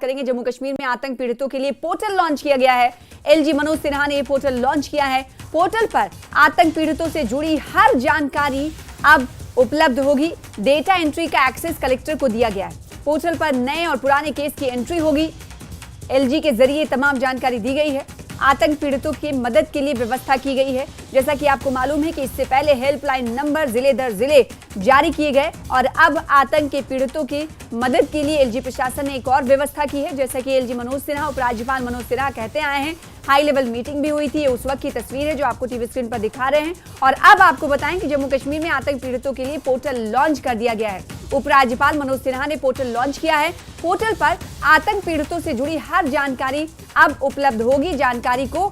करेंगे। जम्मू कश्मीर में आतंक पीड़ितों के लिए पोर्टल लॉन्च किया गया है। एलजी मनोज सिन्हा ने ये पोर्टल लॉन्च किया है। पोर्टल पर आतंक पीड़ितों से जुड़ी हर जानकारी अब उपलब्ध होगी। डेटा एंट्री का एक्सेस कलेक्टर को दिया गया है। पोर्टल पर नए और पुराने केस की एंट्री होगी। एलजी के जरिए तमाम जानकारी दी गई है। आतंक पीड़ितों की मदद के लिए व्यवस्था की गई है। जैसा कि आपको मालूम है कि इससे पहले हेल्पलाइन नंबर जिले दर जिले जारी किए गए और अब आतंक के पीड़ितों की मदद के लिए एलजी प्रशासन ने एक और व्यवस्था की है। जैसा कि एलजी मनोज सिन्हा, उपराज्यपाल मनोज सिन्हा कहते आए हैं, हाई लेवल मीटिंग भी हुई थी। उस वक्त की तस्वीर है जो आपको टीवी स्क्रीन पर दिखा रहे हैं। और अब आपको बताएं कि जम्मू कश्मीर में आतंक पीड़ितों के लिए पोर्टल लॉन्च कर दिया गया है। उपराज्यपाल मनोज सिन्हा ने पोर्टल लॉन्च किया है। पोर्टल पर आतंक पीड़ितों से जुड़ी हर जानकारी अब उपलब्ध होगी। जानकारी को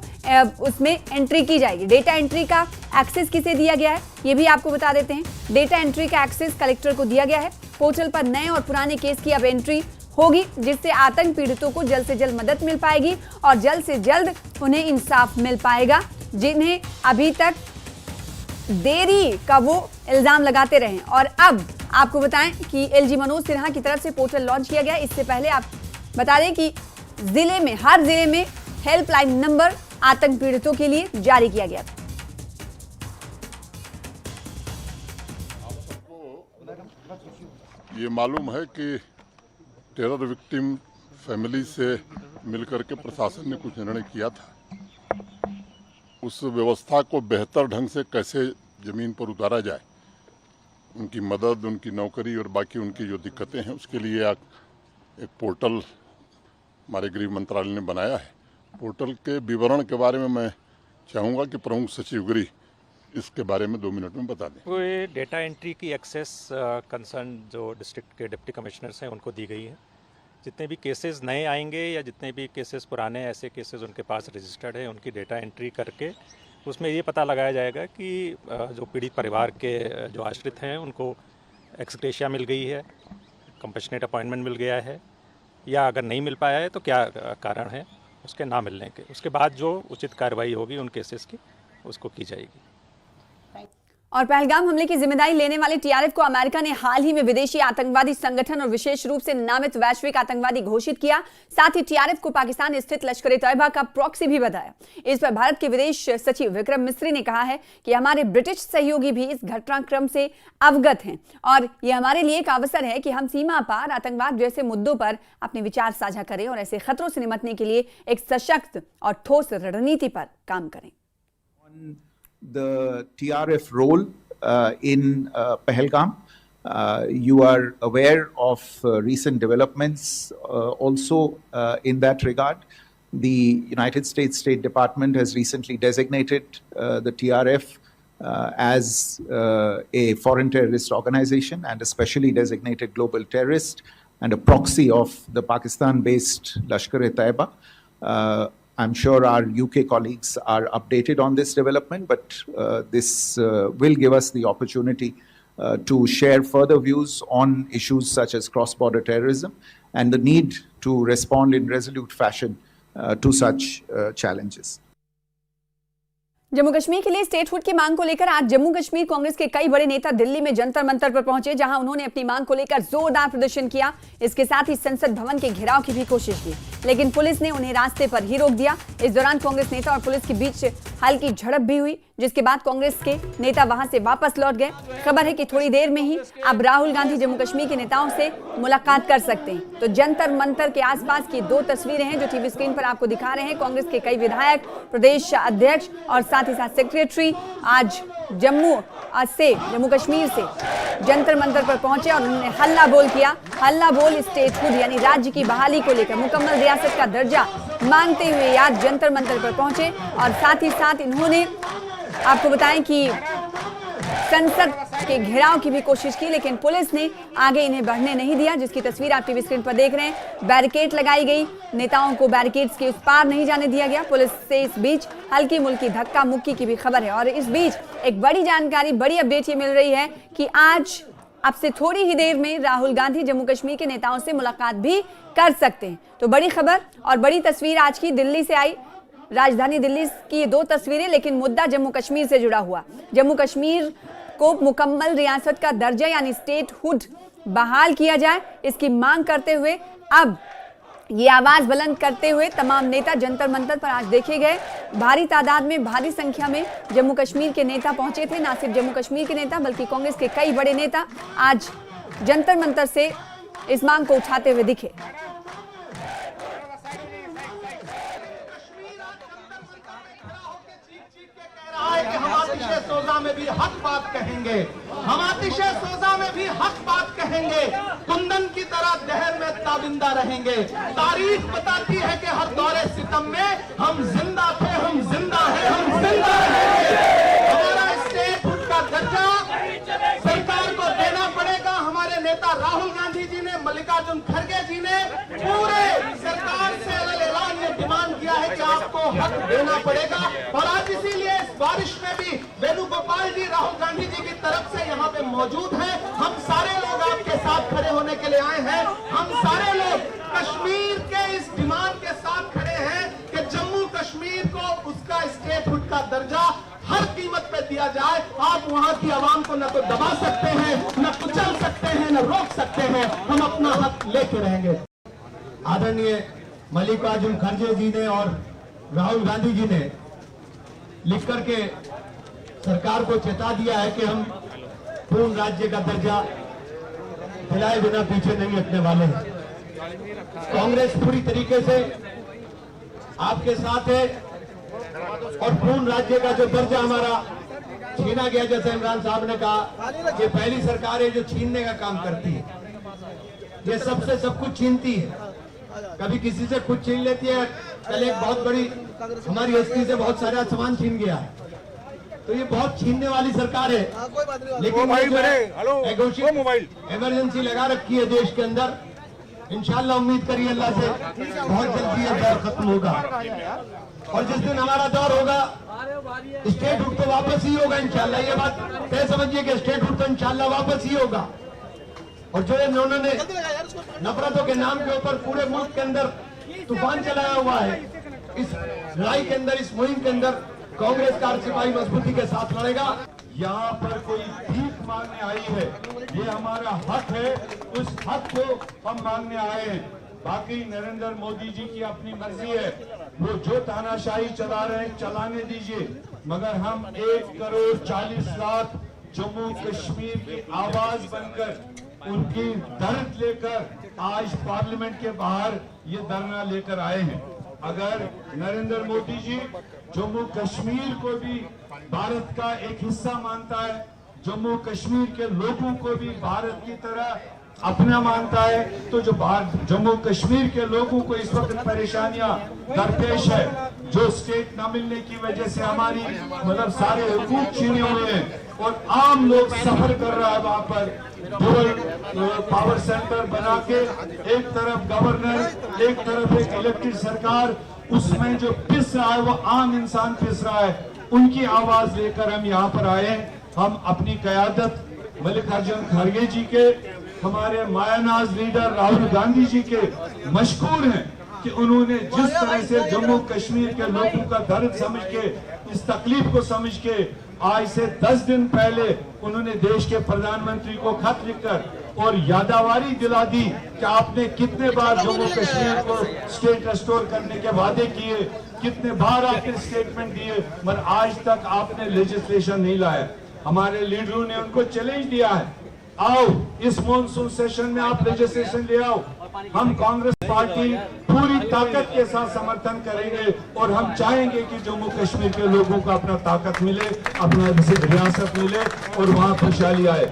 उसमें एंट्री की जाएगी। डेटा एंट्री का एक्सेस किसे दिया गया है ये भी आपको बता देते हैं। डेटा एंट्री का एक्सेस कलेक्टर को दिया गया है। पोर्टल पर नए और पुराने केस की अब एंट्री होगी, जिससे आतंक पीड़ितों को जल्द से जल्द मदद मिल पाएगी और जल्द से जल्द उन्हें इंसाफ मिल पाएगा, जिन्हें अभी तक देरी का वो इल्जाम लगाते रहे। और अब आपको बताएं कि एलजी मनोज सिन्हा की तरफ से पोर्टल लॉन्च किया गया। इससे पहले आप बता दें कि जिले में हर जिले में हेल्पलाइन नंबर आतंक पीड़ितों के लिए जारी किया गया था। ये मालूम है कि टेरर विक्टिम फैमिली से मिलकर के प्रशासन ने कुछ निर्णय किया था। उस व्यवस्था को बेहतर ढंग से कैसे जमीन पर उतारा जाए, उनकी मदद, उनकी नौकरी और बाकी उनकी जो दिक्कतें हैं, उसके लिए एक पोर्टल हमारे गृह मंत्रालय ने बनाया है। पोर्टल के विवरण के बारे में मैं चाहूँगा कि प्रमुख सचिव गृह इसके बारे में 2 मिनट में बता दें। वो ये डेटा एंट्री की एक्सेस कंसर्न जो डिस्ट्रिक्ट के डिप्टी कमिश्नर्स हैं उनको दी गई है। जितने भी केसेस नए आएंगे या जितने भी केसेस पुराने ऐसे केसेस उनके पास रजिस्टर्ड है, उनकी डेटा एंट्री करके उसमें ये पता लगाया जाएगा कि जो पीड़ित परिवार के जो आश्रित हैं उनको एक्सग्रेशिया मिल गई है, कंपैशनेट अपॉइंटमेंट मिल गया है, या अगर नहीं मिल पाया है तो क्या कारण है उसके ना मिलने के। उसके बाद जो उचित कार्रवाई होगी उन केसेस की उसको की जाएगी। और पहलगाम हमले की जिम्मेदारी लेने वाले टीआरएफ को अमेरिका ने हाल ही में विदेशी आतंकवादी संगठन और विशेष रूप से नामित वैश्विक आतंकवादी घोषित किया। साथ ही टीआरएफ को पाकिस्तान स्थित लश्कर-ए-तैयबा का प्रॉक्सी भी बताया। इस पर भारत के विदेश सचिव विक्रम मिस्री ने कहा है कि हमारे ब्रिटिश सहयोगी भी इस घटनाक्रम से अवगत हैं और यह हमारे लिए एक अवसर है कि हम सीमा पार आतंकवाद जैसे मुद्दों पर अपने विचार साझा करें और ऐसे खतरों से निपटने के लिए एक सशक्त और ठोस रणनीति पर काम करें। The TRF role in Pahalgam. You are aware of recent developments also in that regard. The United States State Department has recently designated the TRF as a foreign terrorist organization and a specially designated global terrorist and a proxy of the Pakistan-based Lashkar-e-Taiba. I'm sure our UK colleagues are updated on this development, but this will give us the opportunity to share further views on issues such as cross-border terrorism and the need to respond in resolute fashion to such challenges. Jammu Kashmir के लिए statehood की मांग को लेकर आज जम्मू कश्मीर कांग्रेस के कई बड़े नेता दिल्ली में जंतर मंतर पर पहुंचे, जहां उन्होंने अपनी मांग को लेकर जोरदार प्रदर्शन किया। इसके साथ ही संसद भवन के घेराव की भी कोशिश की, लेकिन पुलिस ने उन्हें रास्ते पर ही रोक दिया। इस दौरान कांग्रेस नेता और पुलिस के बीच हल्की झड़प भी हुई, जिसके बाद कांग्रेस के नेता वहां से वापस लौट गए। खबर है कि थोड़ी देर में ही अब राहुल गांधी जम्मू कश्मीर के नेताओं से मुलाकात कर सकते हैं। तो जंतर मंतर के आसपास की 2 तस्वीरें हैं जो टीवी स्क्रीन पर आपको दिखा रहे हैं। कांग्रेस के कई विधायक, प्रदेश अध्यक्ष और साथ ही साथ सेक्रेटरी आज जम्मू कश्मीर से जंतर मंतर पर पहुंचे और उन्होंने हल्ला बोल किया। हल्ला बोल स्टेटहुड यानी राज्य की बहाली को लेकर मुकम्मल रियासत का दर्जा मांगते हुए आज जंतर मंतर पर पहुंचे और साथ ही साथ इन्होंने आपको बताएं कि संसद के घेराव की भी कोशिश की, लेकिन पुलिस ने आगे इन्हें बढ़ने नहीं दिया, जिसकी तस्वीर आप टीवी स्क्रीन पर देख रहे हैं। बैरिकेड लगाई गई, नेताओं को बैरिकेड्स के उस पार नहीं जाने दिया गया। पुलिस से इस बीच हल्की मुल्की धक्का मुक्की की भी खबर है। और इस बीच एक बड़ी जानकारी, बड़ी अपडेट ये मिल रही है कि आज अब से थोड़ी ही देर में राहुल गांधी जम्मू कश्मीर के नेताओं से मुलाकात भी कर सकते हैं। तो बड़ी खबर और बड़ी तस्वीर आज की दिल्ली से आई। राजधानी दिल्ली की 2 तस्वीरें, लेकिन मुद्दा जम्मू कश्मीर से जुड़ा हुआ। जम्मू कश्मीर को मुकम्मल रियासत का दर्जा यानी स्टेटहुड बहाल किया जाए, इसकी मांग करते हुए अब ये आवाज बुलंद करते हुए तमाम नेता जंतर मंतर पर आज देखे गए। भारी तादाद में, भारी संख्या में जम्मू कश्मीर के नेता पहुंचे थे। न सिर्फ जम्मू कश्मीर के नेता बल्कि कांग्रेस के कई बड़े नेता आज जंतर मंतर से इस मांग को उठाते हुए दिखे। हम आतिशे सोजा में भी हक बात कहेंगे, हम आतिशे सोजा में भी हक बात कहेंगे, कुंदन की तरह दहर में ताबिंदा रहेंगे। तारीख बताती है कि हर दौरे सितम में हम जिंदा थे, हम जिंदा हैं, हम जिंदा रहेंगे। हमारा स्टेटहुड का दर्जा सरकार को देना पड़ेगा। हमारे नेता राहुल गांधी जी ने, मल्लिकार्जुन खड़गे जी ने पूरे सरकार से ऐलान में डिमांड किया है कि आपको हक देना पड़ेगा। और आज इसीलिए इस बारिश में भी वेणुगोपाल जी राहुल गांधी जी की तरफ से यहाँ पे मौजूद हैं। हम सारे लोग आपके साथ खड़े होने के लिए आए हैं। हम सारे लोग कश्मीर के इस डिमांड के साथ खड़े हैं कि जम्मू कश्मीर को उसका स्टेटहुड का दर्जा हर कीमत पे दिया जाए। आप वहां की आवाम को न तो दबा सकते हैं, न कुचल सकते हैं, न रोक सकते हैं। हम अपना हक लेके रहेंगे। आदरणीय मल्लिकार्जुन खड़गे जी ने और राहुल गांधी जी ने लिख करके सरकार को चेता दिया है कि हम पूर्ण राज्य का दर्जा दिलाए बिना पीछे नहीं हटने वाले हैं। कांग्रेस पूरी तरीके से आपके साथ है और पूर्ण राज्य का जो दर्जा हमारा छीना गया, जैसे इमरान साहब ने कहा, ये पहली सरकार है जो छीनने का काम करती है। ये सबसे सब कुछ छीनती है, कभी किसी से कुछ छीन लेती है। कल एक बहुत बड़ी हमारी हस्ती से बहुत सारा सामान छीन गया है, तो ये बहुत छीनने वाली सरकार है। लेकिन इमरजेंसी लगा रखी है देश के अंदर। इंशाल्लाह उम्मीद करिए अल्लाह से बहुत जल्दी ये दौर खत्म होगा और जिस दिन हमारा दौर होगा स्टेटहुड तो वापस ही होगा इंशाल्लाह। ये बात तय समझिए कि स्टेटहुड तो इंशाल्लाह वापस ही होगा। और जो इन्होंने नफरतों के नाम के ऊपर पूरे मुल्क के अंदर तूफान चलाया हुआ है, इस लड़ाई के अंदर, इस मुहिम के अंदर कांग्रेस का सिपाही मजबूती के साथ लड़ेगा। यहाँ पर कोई भीख मांगने आई है, ये हमारा हक है, उस हक को हम मांगने आए हैं। बाकी नरेंद्र मोदी जी की अपनी मर्जी है, वो जो तानाशाही चला रहे हैं चलाने दीजिए, मगर हम 1,40,00,000 जम्मू कश्मीर की आवाज बनकर उनकी दर्द लेकर आज पार्लियामेंट के बाहर ये धरना लेकर आए हैं। अगर नरेंद्र मोदी जी जम्मू कश्मीर को भी भारत का एक हिस्सा मानता है, जम्मू कश्मीर के लोगों को भी भारत की तरह अपना मानता है, तो जो जम्मू कश्मीर के लोगों को इस वक्त परेशानियां दरपेश है, जो स्टेट न मिलने की वजह से हमारी मतलब सारे हुकूक छीने हुए हैं और आम लोग सफर कर रहा है वहां पर डुअल पावर सेंटर बना के, एक तरफ गवर्नर, एक तरफ एक इलेक्टेड सरकार, उसमें जो पिस रहा है वो आम इंसान पिस रहा है। उनकी आवाज लेकर हम यहाँ पर आए हैं। हम अपनी कयादत मल्लिकार्जुन खड़गे जी के, हमारे मायानाज लीडर राहुल गांधी जी के मशकूर हैं कि उन्होंने जिस तरह से जम्मू कश्मीर के लोगों का दर्द समझ के, इस तकलीफ को समझ के, आज से 10 दिन पहले उन्होंने देश के प्रधानमंत्री को खत लिखकर और यादावारी दिला दी कि आपने कितने बार जम्मू कश्मीर को स्टेट रेस्टोर करने के वादे किए, कितने बार आपने स्टेटमेंट दिए, मगर आज तक आपने लेजिस्लेशन नहीं लाया। हमारे लीडरों ने उनको चैलेंज दिया है, आओ इस मॉनसून सेशन में आप लेजिस्लेशन ले आओ। हम कांग्रेस पार्टी पूरी ताकत के साथ समर्थन करेंगे और हम चाहेंगे कि जम्मू कश्मीर के लोगों को अपना ताकत मिले, अपना रियासत मिले और वहां खुशहाली आए।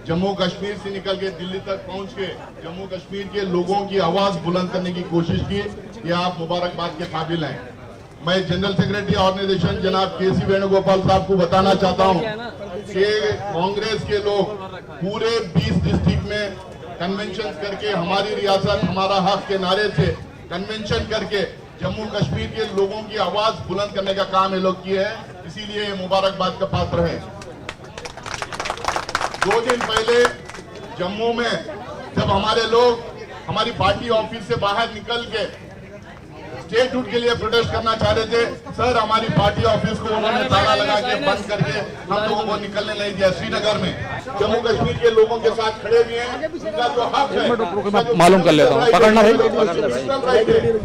जम्मू कश्मीर से निकल के दिल्ली तक पहुंच के जम्मू कश्मीर के लोगों की आवाज बुलंद करने की कोशिश की, ये आप मुबारकबाद के काबिल हैं। मैं जनरल सेक्रेटरी ऑर्गेनाइजेशन जनाब के.सी. वेणुगोपाल साहब को बताना चाहता हूं कि कांग्रेस के लोग पूरे 20 डिस्ट्रिक्ट में कन्वेंशन करके, हमारी रियासत हमारा हक के नारे से कन्वेंशन करके जम्मू कश्मीर के लोगों की आवाज बुलंद करने का काम ये लोग किए हैं, इसीलिए ये मुबारकबाद का पात्र है। 2 दिन पहले जम्मू में जब हमारे लोग हमारी पार्टी ऑफिस से बाहर निकल के स्टेट रूट के लिए प्रोटेस्ट करना चाह रहे थे। सर, हमारी पार्टी ऑफिस को उन्होंने ताला लगा के बंद करके हम लोगों को निकलने नहीं दिया। श्रीनगर में जम्मू कश्मीर के लोगों के साथ खड़े भी हैं, उनका जो हक है मालूम कर लेता हूँ, पकड़ना भाई,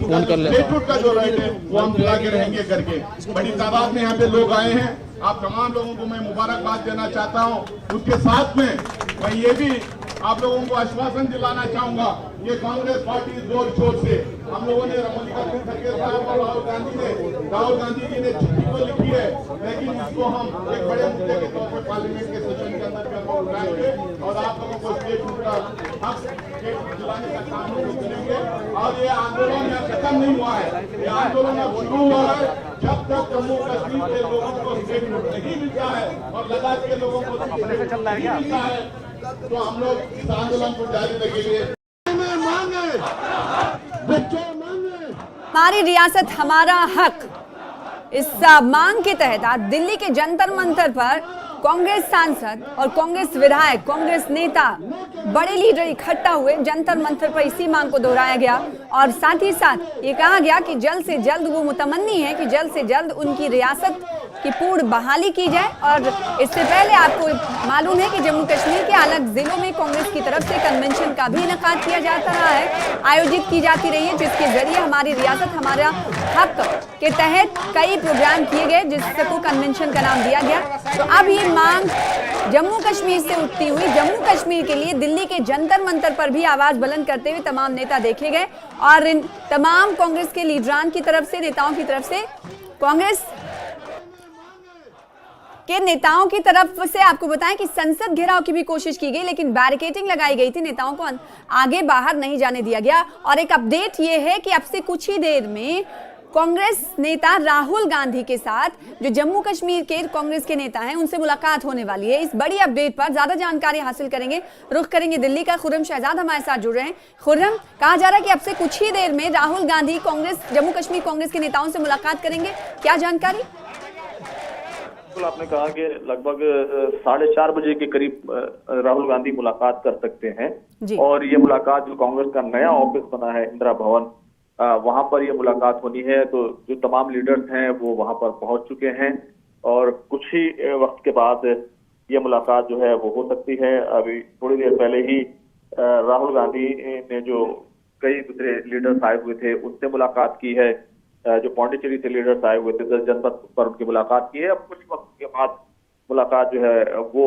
फोन कर लेता हूँ, का जो राइट है वो हम दिला के रहेंगे करके। बड़ी तादाद में यहाँ पे लोग आए हैं। आप तमाम लोगों को मैं मुबारकबाद देना चाहता हूँ। उसके साथ में मैं ये भी आप लोगों को आश्वासन दिलाना चाहूंगा, ये कांग्रेस पार्टी जोर शोर से हम लोगों ने रमणिकार्जुन खड़गे साहब और राहुल गांधी जी ने चिट्ठी तो लिखी है, लेकिन इसको हम एक बड़े मुद्दे के तौर पर पार्लियामेंट के सेशन के अंदर भी उठाएंगे और आप लोगों को स्टेट का हक दिलाने का काम हम लोग करेंगे। और ये आंदोलन यहाँ खत्म नहीं हुआ है, ये आंदोलन अब शुरू हुआ है। जब तक जम्मू कश्मीर के लोगों को स्टेट नहीं मिलता है और लद्दाख के लोगों को नहीं मिलता है, तो हम लोग इस आंदोलन को जारी रखेंगे। हमारी रियासत हमारा हक, इस मांग के तहत आज दिल्ली के जंतर मंतर पर कांग्रेस सांसद और कांग्रेस विधायक, कांग्रेस नेता, बड़े लीडर इकट्ठा हुए। जंतर मंतर पर इसी मांग को दोहराया गया और साथ ही साथ ये कहा गया कि जल्द से जल्द वो मुतमन्नी है कि जल्द से जल्द उनकी रियासत की पूर्ण बहाली की जाए। और इससे पहले आपको मालूम है कि जम्मू कश्मीर के अलग जिलों में कांग्रेस की तरफ से कन्वेंशन का भी इनेकाद किया जाता रहा है, आयोजित की जाती रही है, जिसके जरिए हमारी रियासत हमारा हक के तहत कई प्रोग्राम किए गए, जिसको कन्वेंशन का नाम दिया गया। तो अब ये मांग जम्मू कश्मीर से उठती हुई जम्मू कश्मीर के लिए दिल्ली के जंतर मंतर पर भी आवाज बुलंद करते हुए तमाम नेता देखे गए। और इन तमाम कांग्रेस के लीडरान की तरफ से, नेताओं की तरफ से, कांग्रेस के नेताओं की तरफ से आपको बताएं कि संसद घेराव की भी कोशिश की गई, लेकिन बैरिकेडिंग लगाई गई थी, नेताओं को आगे बाहर नहीं जाने दिया गया। और एक अपडेट ये है कि अब से कुछ ही देर में कांग्रेस नेता राहुल गांधी के साथ, जो जम्मू कश्मीर के कांग्रेस के नेता हैं, उनसे मुलाकात होने वाली है। इस बड़ी अपडेट पर ज्यादा जानकारी हासिल करेंगे, रुख करेंगे दिल्ली का। खुर्रम शहजाद हमारे साथ जुड़ रहे हैं। खुर्रम, कहा जा रहा है कि अब से कुछ ही देर में राहुल गांधी कांग्रेस, जम्मू कश्मीर कांग्रेस के नेताओं से मुलाकात करेंगे, क्या जानकारी? आपने कहा कि लगभग 4:30 बजे के करीब राहुल गांधी मुलाकात कर सकते हैं और ये मुलाकात जो कांग्रेस का नया ऑफिस बना है इंदिरा भवन, वहां पर ये मुलाकात होनी है। तो जो तमाम लीडर्स हैं वो वहां पर पहुंच चुके हैं और कुछ ही वक्त के बाद ये मुलाकात जो है वो हो सकती है। अभी थोड़ी देर पहले ही राहुल गांधी ने जो कई दूसरे लीडर्स आए हुए थे उनसे मुलाकात की है, जो पौंडीचेरी से लीडर्स आए हुए थे 10 जनपद पर उनकी मुलाकात की है। अब कुछ वक्त के बाद मुलाकात जो है वो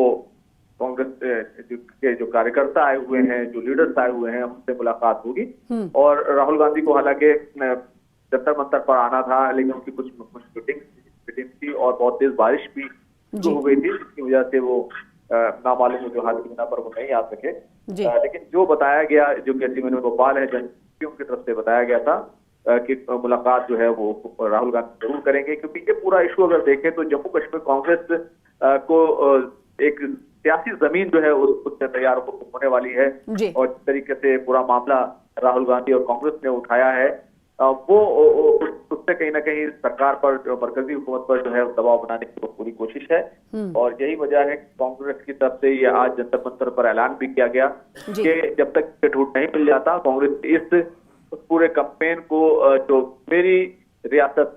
कांग्रेस के जो कार्यकर्ता आए हुए हैं, जो लीडर्स आए हुए हैं, उनसे मुलाकात होगी। और राहुल गांधी को हालांकि जंतर मंतर पर आना था, लेकिन उनकी कुछ मीटिंग थी और बहुत तेज बारिश भी शुरू हो गई थी, जिसकी वजह से वो नामालूम वजूहात की बिना पर वो नहीं आ सके। लेकिन जो बताया गया, जो कैसी वेणुगोपाल है जनप्रतिनिधियों की तरफ से बताया गया था कि मुलाकात जो है वो राहुल गांधी जरूर करेंगे, क्योंकि ये पूरा इशू अगर देखें तो जम्मू कश्मीर कांग्रेस को एक सियासी जमीन जो है उससे तैयार होने वाली है। और जिस तरीके से पूरा मामला राहुल गांधी और कांग्रेस ने उठाया है वो उससे कहीं ना कहीं सरकार पर, मरकजी हुकूमत पर जो है दबाव बनाने की पूरी कोशिश है। और यही वजह है कांग्रेस की तरफ से ये आज जंतर मंतर पर ऐलान भी किया गया कि जब तक छूट नहीं मिल जाता, कांग्रेस इस पूरे कैंपेन को, जो मेरी रियासत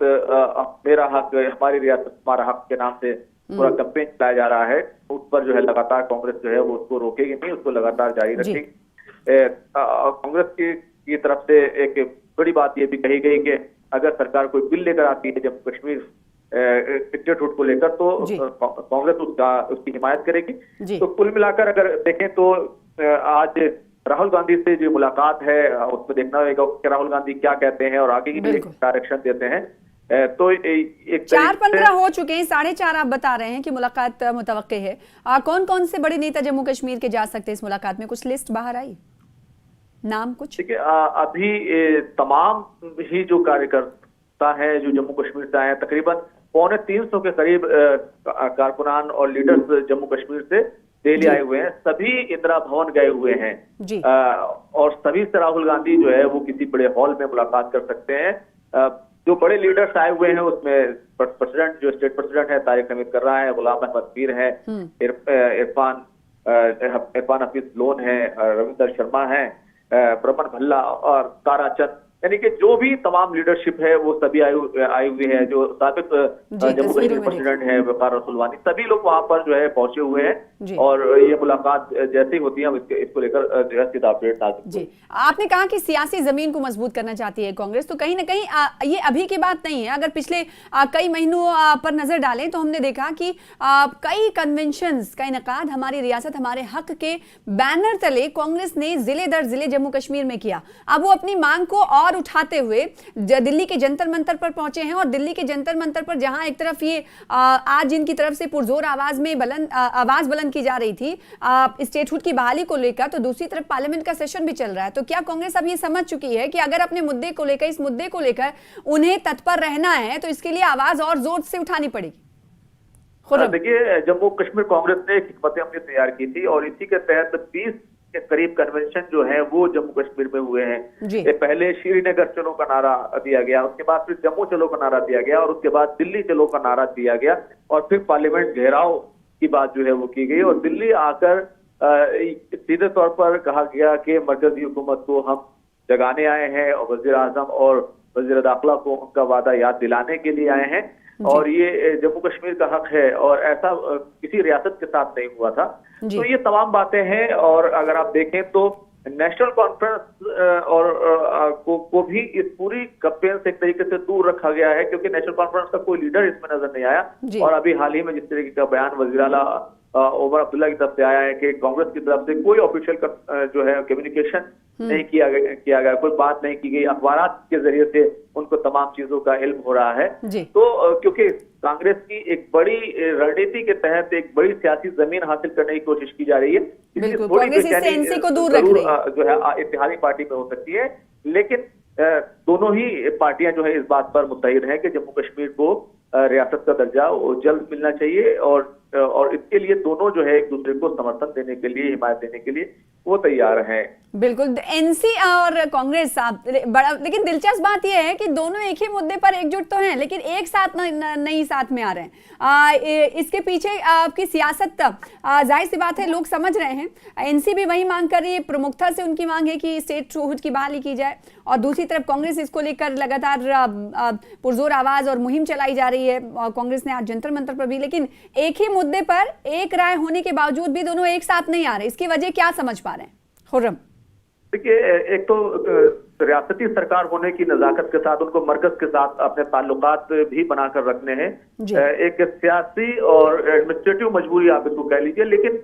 मेरा हक, हमारी रियासत हमारा हक के नाम से पूरा कैंपेन चलाया जा रहा है, उस पर जो है लगातार कांग्रेस जो है वो उसको रोकेगी नहीं, उसको लगातार जारी रखेगी। कांग्रेस की तरफ से एक बड़ी बात ये भी कही गई कि अगर सरकार कोई बिल लेकर आती है जम्मू कश्मीर स्टेटहुड को लेकर, तो कांग्रेस उसकी हिमायत करेगी। तो कुल मिलाकर अगर देखें तो आज राहुल गांधी से जो मुलाकात है उसको देखना होगा कि राहुल गांधी क्या कहते हैं और आगे की डायरेक्शन देते हैं। तो एक 4:15 हो चुके हैं, 4:30 आप बता रहे हैं कि मुलाकात मुतवक्के है। कौन कौन से बड़े नेता जम्मू कश्मीर के जा सकते हैं इस मुलाकात में? कुछ लिस्ट बाहर आई, नाम कुछ? देखिए, अभी तमाम ही जो कार्यकर्ता हैं जो जम्मू कश्मीर से आए हैं, तकरीबन 350 के करीब कारकुनान और लीडर्स जम्मू कश्मीर से दिल्ली आए हुए हैं। सभी इंदिरा भवन गए हुए हैं और सभी से राहुल गांधी जो है वो किसी बड़े हॉल में मुलाकात कर सकते हैं। जो बड़े लीडर्स आए हुए हैं उसमें प्रेसिडेंट, जो स्टेट प्रेसिडेंट है तारिक हमीद कर्रा है, गुलाम अहमद मीर है, इरफान हफीज लोन है, रविंदर शर्मा है, ब्रह्मन भल्ला और ताराचंद यानी कि जो भी तमाम लीडरशिप है वो सभी आई हुई है। जो साबिक जम्मू कश्मीर प्रेसिडेंट है वकार रसूलवानी, सभी लोग वहां पर जो है पहुंचे हुए हैं और ये मुलाकात जैसे ही होती है हम इसको लेकर जो है सीधा अपडेट डाल। जी, आपने कहा कि सियासी जमीन को मजबूत करना चाहती है कांग्रेस, तो कहीं ना कहीं ये अभी की बात नहीं है। अगर पिछले कई महीनों पर नजर डालें तो हमने देखा कि कई कन्वेंशंस का इनेकाद हमारी रियासत हमारे हक के बैनर तले कांग्रेस ने जिले दर जिले जम्मू कश्मीर में किया। अब वो अपनी मांग को और उठाते हुए दिल्ली के जंतर मंतर पर पहुंचे हैं और दिल्ली के जंतर मंतर पर जहां एक तरफ ये आज इनकी तरफ से पुरजोर आवाज बुलंद की जा रही थी स्टेटहुड की बहाली को लेकर, तो दूसरी तरफ पार्लियामेंट का सेशन भी चल रहा है। तो क्या कांग्रेस अब ये समझ चुकी है कि अगर अपने मुद्दे को लेकर इस मुद्दे को लेकर उन्हें तत्पर रहना है तो इसके लिए आवाज और जोर से उठानी पड़ेगी? देखिए, जम्मू कश्मीर कांग्रेस ने एक हिकमत अमली तैयार की थी और इसी के तहत 20 के करीब कन्वेंशन जो है वो जम्मू कश्मीर में हुए हैं। पहले श्रीनगर चलो का नारा दिया गया, उसके बाद फिर जम्मू चलो का नारा दिया गया और उसके बाद दिल्ली चलो का नारा दिया गया और फिर पार्लियामेंट घेराव की बात जो है वो की गई और दिल्ली आकर सीधे तौर पर कहा गया कि मरकजी हुकूमत को हम जगाने आए हैं और वजीर आजम और वजीर दाखिला को उनका वादा याद दिलाने के लिए आए हैं और ये जम्मू कश्मीर का हक है और ऐसा किसी रियासत के साथ नहीं हुआ था। तो ये तमाम बातें हैं और अगर आप देखें तो नेशनल कॉन्फ्रेंस और को भी इस पूरी कैंपेन से एक तरीके से दूर रखा गया है क्योंकि नेशनल कॉन्फ्रेंस का कोई लीडर इसमें नजर नहीं आया और अभी हाल ही में जिस तरीके का बयान वज़ीर आला उमर अब्दुल्ला की तरफ से आया है कि कांग्रेस की तरफ से कोई ऑफिशियल जो है कम्युनिकेशन नहीं किया गया, कोई बात नहीं की गई, अखबारात के जरिए से उनको तमाम चीजों का इल्म हो रहा है। तो क्योंकि कांग्रेस की एक बड़ी रणनीति के तहत एक बड़ी सियासी जमीन हासिल करने की कोशिश की जा रही है, कांग्रेस को दूर रख रही है जो है इत्तेहादी पार्टी में हो सकती है, लेकिन दोनों ही पार्टियां जो है इस बात पर मुत्तहिद हैं कि जम्मू कश्मीर को रियासत का दर्जा जल्द मिलना चाहिए और इसके लिए दोनों जो है एक दूसरे को समर्थन देने के लिए, हिमायत देने के लिए वो तैयार हैं। बिल्कुल, एनसी और कांग्रेस बड़ा, लेकिन दिलचस्प बात यह है कि दोनों एक ही मुद्दे पर एकजुट तो हैं लेकिन एक साथ नहीं साथ में आ रहे हैं। इसके पीछे आपकी सियासत जाहिर सी बात है लोग समझ रहे हैं। एनसी भी वही मांग कर रही है, प्रमुखता से उनकी मांग है कि स्टेटहुड की बहाली की जाए और दूसरी तरफ कांग्रेस इसको लेकर लगातार पुरजोर आवाज और मुहिम चलाई जा रही है और कांग्रेस ने आज जंतर मंतर पर भी, लेकिन एक ही मुद्दे पर एक राय होने के बावजूद भी दोनों एक साथ नहीं आ रहे। इसकी वजह क्या समझ पा रहे हैं खुर्रम? देखिए, एक तो रियासती सरकार होने की नजाकत के साथ उनको मरकज के साथ अपने ताल्लुकात भी बनाकर रखने हैं। एक सियासी और एडमिनिस्ट्रेटिव मजबूरी आप इसको कह लीजिए, लेकिन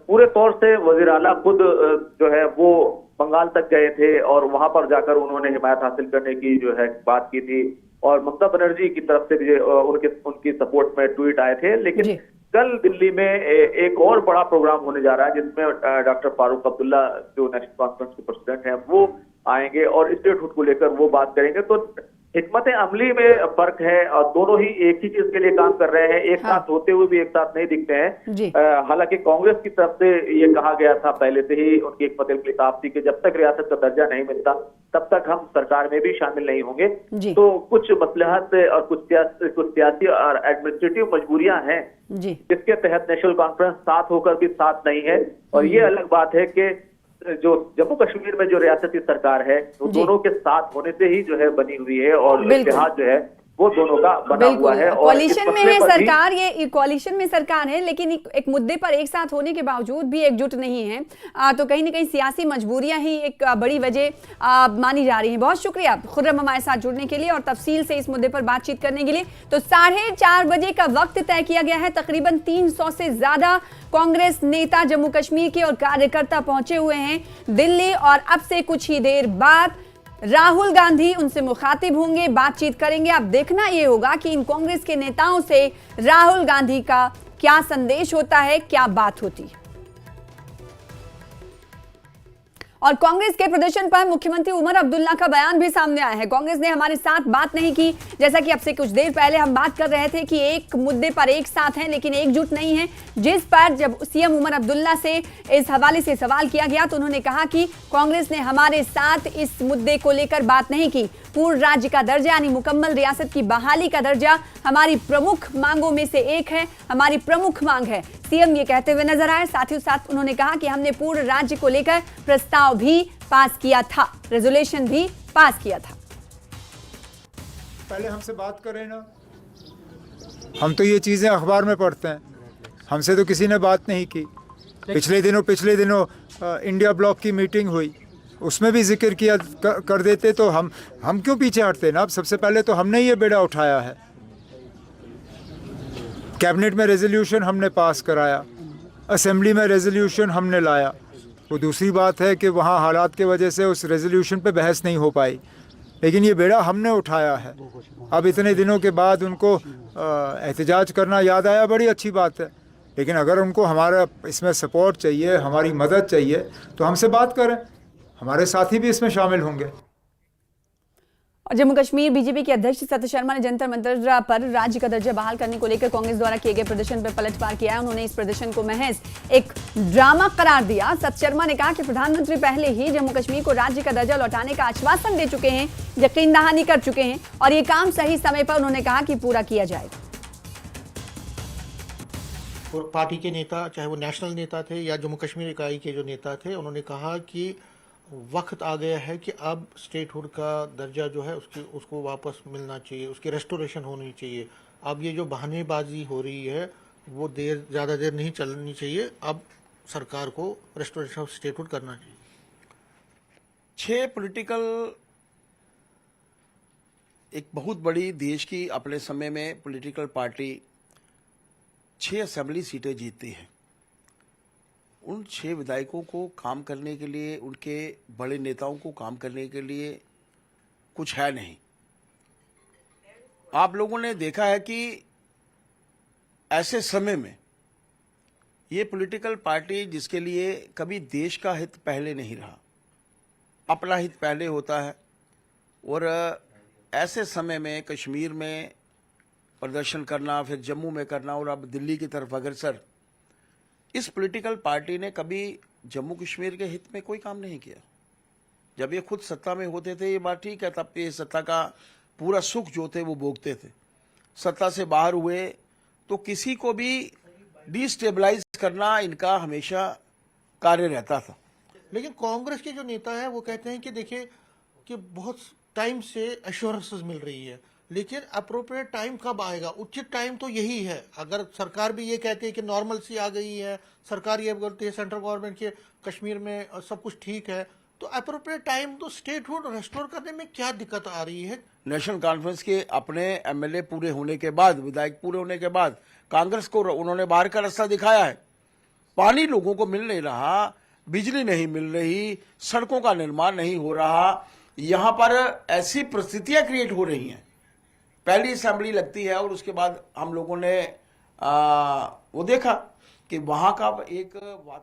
पूरे तौर से वजीर आला खुद जो है वो बंगाल तक गए थे और वहां पर जाकर उन्होंने हिमायत हासिल करने की जो है बात की थी और ममता बनर्जी की तरफ से भी उनकी सपोर्ट में ट्वीट आए थे। लेकिन कल दिल्ली में एक और बड़ा प्रोग्राम होने जा रहा है जिसमें डॉक्टर फारूक अब्दुल्ला जो नेशनल कॉन्फ्रेंस के प्रेसिडेंट हैं वो आएंगे और स्टेटहुड को लेकर वो बात करेंगे। तो हिकमत अमली में फर्क है और दोनों ही एक ही चीज के लिए काम कर रहे हैं, एक साथ होते हुए भी एक साथ नहीं दिखते हैं। हालांकि कांग्रेस की तरफ से ये कहा गया था पहले से ही, उनकी हिकमत अमली साफ थी कि जब तक रियासत का दर्जा नहीं मिलता तब तक हम सरकार में भी शामिल नहीं होंगे। तो कुछ मसलहत और कुछ सियासी और एडमिनिस्ट्रेटिव मजबूरियां हैं जिसके तहत नेशनल कॉन्फ्रेंस साथ होकर भी साथ नहीं है। और ये अलग बात है कि जो जम्मू कश्मीर में जो रियासती सरकार है वो दोनों के साथ होने से ही जो है बनी हुई है और इतिहाद जो है वो दोनों का बना हुआ है। कोalition में है सरकार, ये कोaliशन में सरकार है लेकिन एक मुद्दे पर एक साथ होने के बावजूद भी एकजुट नहीं है। तो कहीं ना कहीं सियासी मजबूरियां ही एक बड़ी वजह मानी जा रही है। बहुत शुक्रिया खुर्रम हमारे साथ जुड़ने के लिए और तफसील से इस मुद्दे पर बातचीत करने के लिए। तो 4:30 बजे का वक्त तय किया गया है। तकरीबन 300 से ज्यादा कांग्रेस नेता जम्मू कश्मीर के और कार्यकर्ता पहुंचे हुए हैं दिल्ली और अब से कुछ ही देर बाद राहुल गांधी उनसे मुखातिब होंगे, बातचीत करेंगे। अब देखना यह होगा कि इन कांग्रेस के नेताओं से राहुल गांधी का क्या संदेश होता है, क्या बात होती है। और कांग्रेस के प्रदर्शन पर मुख्यमंत्री उमर अब्दुल्ला का बयान भी सामने आया है। कांग्रेस ने हमारे साथ बात नहीं की, जैसा कि अब से कुछ देर पहले हम बात कर रहे थे कि एक मुद्दे पर एक साथ हैं लेकिन एकजुट नहीं है। जिस पर जब सीएम उमर अब्दुल्ला से इस हवाले से सवाल किया गया तो उन्होंने कहा कि कांग्रेस ने हमारे साथ इस मुद्दे को लेकर बात नहीं की। पूर्ण राज्य का दर्जा यानी मुकम्मल रियासत की बहाली का दर्जा हमारी प्रमुख मांगों में से एक है, हमारी प्रमुख मांग है। सीएम ये कहते हुए नजर आए। साथ ही साथ उन्होंने कहा कि हमने पूर्ण राज्य को लेकर प्रस्ताव प्रस्ताव भी पास किया था, रेजोल्यूशन भी पास किया था। पहले हमसे बात करें ना, हम तो ये चीज़ें अखबार में पढ़ते हैं, हमसे तो किसी ने बात नहीं की। पिछले दिनों इंडिया ब्लॉक की मीटिंग हुई, उसमें भी जिक्र किया कर देते तो हम क्यों पीछे हटते ना। अब सबसे पहले तो हमने ये बेड़ा उठाया है, कैबिनेट में रेजोल्यूशन हमने पास कराया, असेंबली में रेजोल्यूशन हमने लाया। वो दूसरी बात है कि वहाँ हालात के वजह से उस रेजोल्यूशन पे बहस नहीं हो पाई, लेकिन ये बेड़ा हमने उठाया है। अब इतने दिनों के बाद उनको एहतजाज करना याद आया, बड़ी अच्छी बात है। लेकिन अगर उनको हमारा इसमें सपोर्ट चाहिए, हमारी मदद चाहिए, तो हमसे बात करें, हमारे साथी भी इसमें शामिल होंगे। और जम्मू कश्मीर बीजेपी के अध्यक्ष सत्य शर्मा ने जंतर मंतर पर राज्य का दर्जा बहाल करने को लेकर कांग्रेस द्वारा किए गए प्रदर्शन पर पलटवार किया है। उन्होंने इस प्रदर्शन को महज एक ड्रामा करार दिया। सत्य शर्मा ने कहा कि प्रधानमंत्री पहले ही जम्मू कश्मीर को राज्य का दर्जा लौटाने का आश्वासन दे चुके हैं, यकीन दहानी कर चुके हैं, और ये काम सही समय पर उन्होंने कहा कि पूरा किया जाएगा। पार्टी के नेता, चाहे वो नेशनल नेता थे या जम्मू कश्मीर इकाई के जो नेता थे, उन्होंने कहा कि वक्त आ गया है कि अब स्टेटहुड का दर्जा जो है उसको वापस मिलना चाहिए, उसकी रेस्टोरेशन होनी चाहिए। अब ये जो बहानेबाजी हो रही है वो ज़्यादा देर नहीं चलनी चाहिए, अब सरकार को रेस्टोरेशन ऑफ स्टेटहुड करना चाहिए। 6 पॉलिटिकल, एक बहुत बड़ी देश की अपने समय में पॉलिटिकल पार्टी 6 असेंबली सीटें जीतती है। उन 6 विधायकों को काम करने के लिए, उनके बड़े नेताओं को काम करने के लिए कुछ है नहीं। आप लोगों ने देखा है कि ऐसे समय में ये पॉलिटिकल पार्टी जिसके लिए कभी देश का हित पहले नहीं रहा, अपना हित पहले होता है, और ऐसे समय में कश्मीर में प्रदर्शन करना, फिर जम्मू में करना और अब दिल्ली की तरफ अग्रसर, इस पॉलिटिकल पार्टी ने कभी जम्मू कश्मीर के हित में कोई काम नहीं किया। जब ये खुद सत्ता में होते थे ये बात ठीक है, तब ये सत्ता का पूरा सुख जो थे वो भोगते थे। सत्ता से बाहर हुए तो किसी को भी डिस्टेबलाइज करना इनका हमेशा कार्य रहता था। लेकिन कांग्रेस के जो नेता है वो कहते हैं कि देखिए कि बहुत टाइम से एश्योरेंसेस मिल रही है, लेकिन अप्रोप्रिएट टाइम कब आएगा? उचित टाइम तो यही है। अगर सरकार भी ये कहती है कि नॉर्मल सी आ गई है, सरकार ये बोलती है सेंट्रल गवर्नमेंट के कश्मीर में सब कुछ ठीक है, तो अप्रोप्रिएट टाइम तो स्टेटहुड रेस्टोर करने में क्या दिक्कत आ रही है? नेशनल कॉन्फ्रेंस के अपने एमएलए पूरे होने के बाद, विधायक पूरे होने के बाद कांग्रेस को उन्होंने बाहर का रास्ता दिखाया है। पानी लोगों को मिल नहीं रहा, बिजली नहीं मिल रही, सड़कों का निर्माण नहीं हो रहा, यहाँ पर ऐसी परिस्थितियां क्रिएट हो रही हैं। पहली असेंबली लगती है और उसके बाद हम लोगों ने वो देखा कि वहाँ का एक वातावरण